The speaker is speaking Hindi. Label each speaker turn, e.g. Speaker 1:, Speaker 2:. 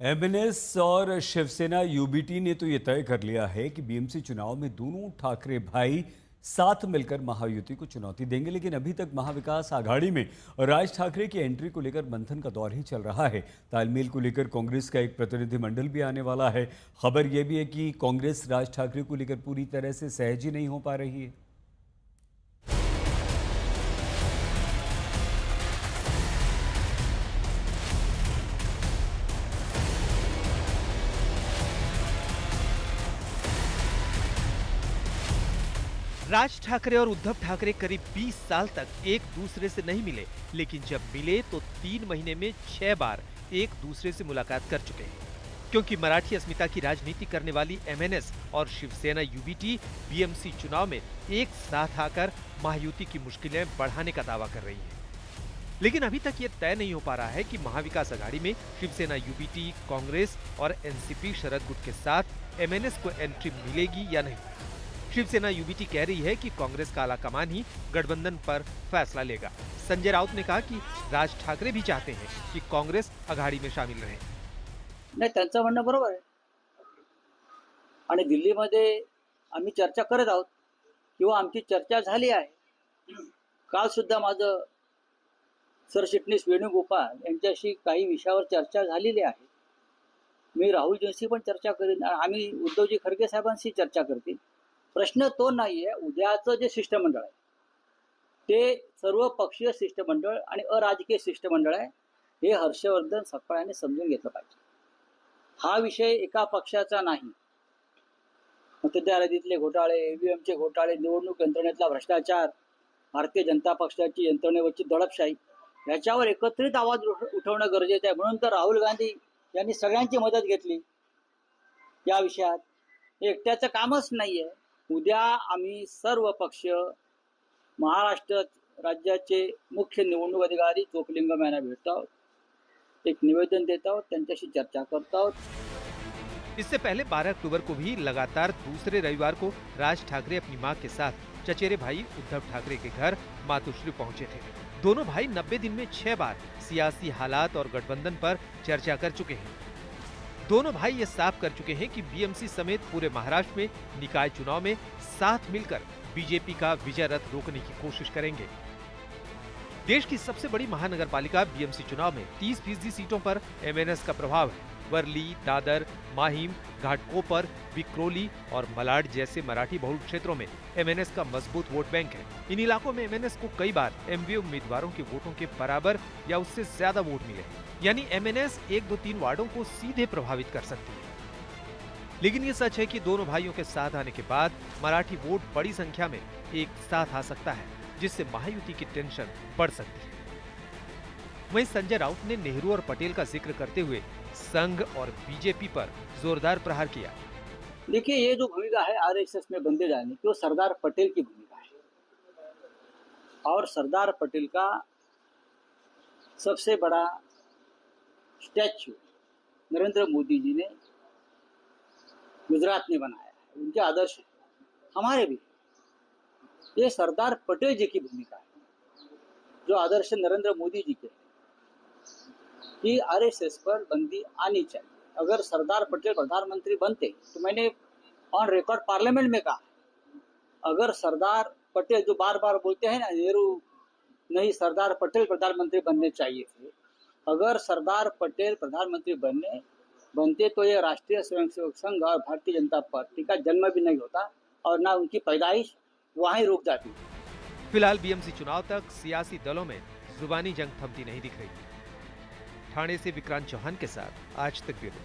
Speaker 1: एमएनएस और शिवसेना यूबीटी ने तो ये तय कर लिया है कि बीएमसी चुनाव में दोनों ठाकरे भाई साथ मिलकर महायुति को चुनौती देंगे, लेकिन अभी तक महाविकास आघाड़ी में राज ठाकरे की एंट्री को लेकर मंथन का दौर ही चल रहा है। तालमेल को लेकर कांग्रेस का एक प्रतिनिधिमंडल भी आने वाला है। खबर यह भी है कि कांग्रेस राज ठाकरे को लेकर पूरी तरह से सहज ही नहीं हो पा रही है।
Speaker 2: राज ठाकरे और उद्धव ठाकरे करीब 20 साल तक एक दूसरे से नहीं मिले, लेकिन जब मिले तो 3 महीने में 6 बार एक दूसरे से मुलाकात कर चुके हैं। क्योंकि मराठी अस्मिता की राजनीति करने वाली एमएनएस और शिवसेना यूबीटी बीएमसी चुनाव में एक साथ आकर महायुति की मुश्किलें बढ़ाने का दावा कर रही है। लेकिन अभी तक ये तय नहीं हो पा रहा है कि महाविकास आघाड़ी में शिवसेना यूबीटी, कांग्रेस और एनसीपी शरद गुट के साथ एमएनएस को एंट्री मिलेगी या नहीं। शिवसेना यूबीटी कह रही है कि कांग्रेस का आलाकमान ही गठबंधन पर फैसला लेगा। संजय राउत ने कहा कि राज ठाकरे भी चाहते हैं कि कांग्रेस आघाडी में शामिल रहे।
Speaker 3: नाही, त्यांचं म्हणणं बरोबर आहे आणि दिल्लीमध्ये आम्ही चर्चा करत आहोत किंवा आमची चर्चा झाली आहे। काल सुद्धा माझं सरचिटणीस वेणुगोपाल यांच्याशी काही विषयावर चर्चा झालेली आहे। मी राहुलजींशी पण चर्चा करीन, आम्ही उद्धवजी खरगे साहेबांशी चर्चा करतील। प्रश्न तो नाहीये, उद्याचं जे शिष्टमंडळ आहे ते सर्व पक्षीय शिष्टमंडळ आणि अराजकीय शिष्टमंडळ आहे, हे हर्षवर्धन सकपाळ्याने समजून घेतलं पाहिजे। हा विषय एका पक्षाचा नाही। मतदारयादीतले घोटाळे, ईव्हीएमचे घोटाळे, निवडणूक यंत्रणेतला भ्रष्टाचार, भारतीय जनता पक्षाची यंत्रणेवरची दडपशाही, याच्यावर एकत्रित आवाज उठवणं गरजेचं आहे। म्हणून तर राहुल गांधी यांनी सगळ्यांची मदत घेतली या विषयात। एकट्याचं कामच नाहीये। उद्या आम्ही सर्व पक्ष महाराष्ट्र राज्याचे मुख्य निवडणूक अधिकारी चोकलिंगम यांना भेटत आहोत, एक निवेदन देत आहोत, त्यांच्याशी चर्चा करत आहोत।
Speaker 2: इससे पहले 12 अक्टूबर को भी लगातार दूसरे रविवार को राज ठाकरे अपनी मां के साथ चचेरे भाई उद्धव ठाकरे के घर मातोश्री पहुंचे थे। दोनों भाई 90 दिन में 6 बार सियासी हालात और गठबंधन पर चर्चा कर चुके हैं। दोनों भाई ये साफ कर चुके हैं कि बीएमसी समेत पूरे महाराष्ट्र में निकाय चुनाव में साथ मिलकर बीजेपी का विजय रथ रोकने की कोशिश करेंगे। देश की सबसे बड़ी महानगरपालिका बीएमसी चुनाव में 30% सीटों पर एमएनएस का प्रभाव है। वर्ली, दादर, माहिम, घाटकोपर, विक्रोली और मलाड जैसे मराठी बहुल क्षेत्रों में एमएनएस का मजबूत वोट बैंक है। इन इलाकों में एमएनएस को कई बार एमवीए उम्मीदवारों के वोटों के बराबर या उससे ज्यादा वोट मिले, यानी एमएनएस 1, 2, 3 वार्डों को सीधे प्रभावित कर सकती है। लेकिन ये सच है कि दोनों भाइयों के साथ आने के बाद मराठी वोट बड़ी संख्या में एक साथ आ सकता है, जिससे महायुति की टेंशन बढ़ सकती है। वहीं संजय राउत ने नेहरू और पटेल का जिक्र करते हुए संघ और बीजेपी पर जोरदार प्रहार किया।
Speaker 3: देखिए, ये जो भूमिका है आरएसएस में बंदे जाने की, वो सरदार पटेल की भूमिका है और सरदार पटेल का सबसे बड़ा स्टैच्यू नरेंद्र मोदी जी ने गुजरात में बनाया है। उनके आदर्श हमारे भी, ये सरदार पटेल जी की भूमिका है जो आदर्श नरेंद्र मोदी जी के हैं कि आरएसएस पर बंदी आनी चाहिए। अगर सरदार पटेल प्रधानमंत्री बनते तो मैंने ऑन रिकॉर्ड पार्लियामेंट में कहा, अगर सरदार पटेल जो बार बार बोलते हैं ना, नेहरू नहीं सरदार पटेल प्रधानमंत्री बनने चाहिए थे, अगर सरदार पटेल प्रधानमंत्री बनते तो ये राष्ट्रीय स्वयंसेवक संघ और भारतीय जनता पार्टी का जन्म भी नहीं होता और ना उनकी पैदाइश वहीं रुक जाती।
Speaker 2: फिलहाल बीएमसी चुनाव तक सियासी दलों में जुबानी जंग थमती नहीं दिख रही। ठाणे से विक्रांत चौहान के साथ आज तक ब्यूरो।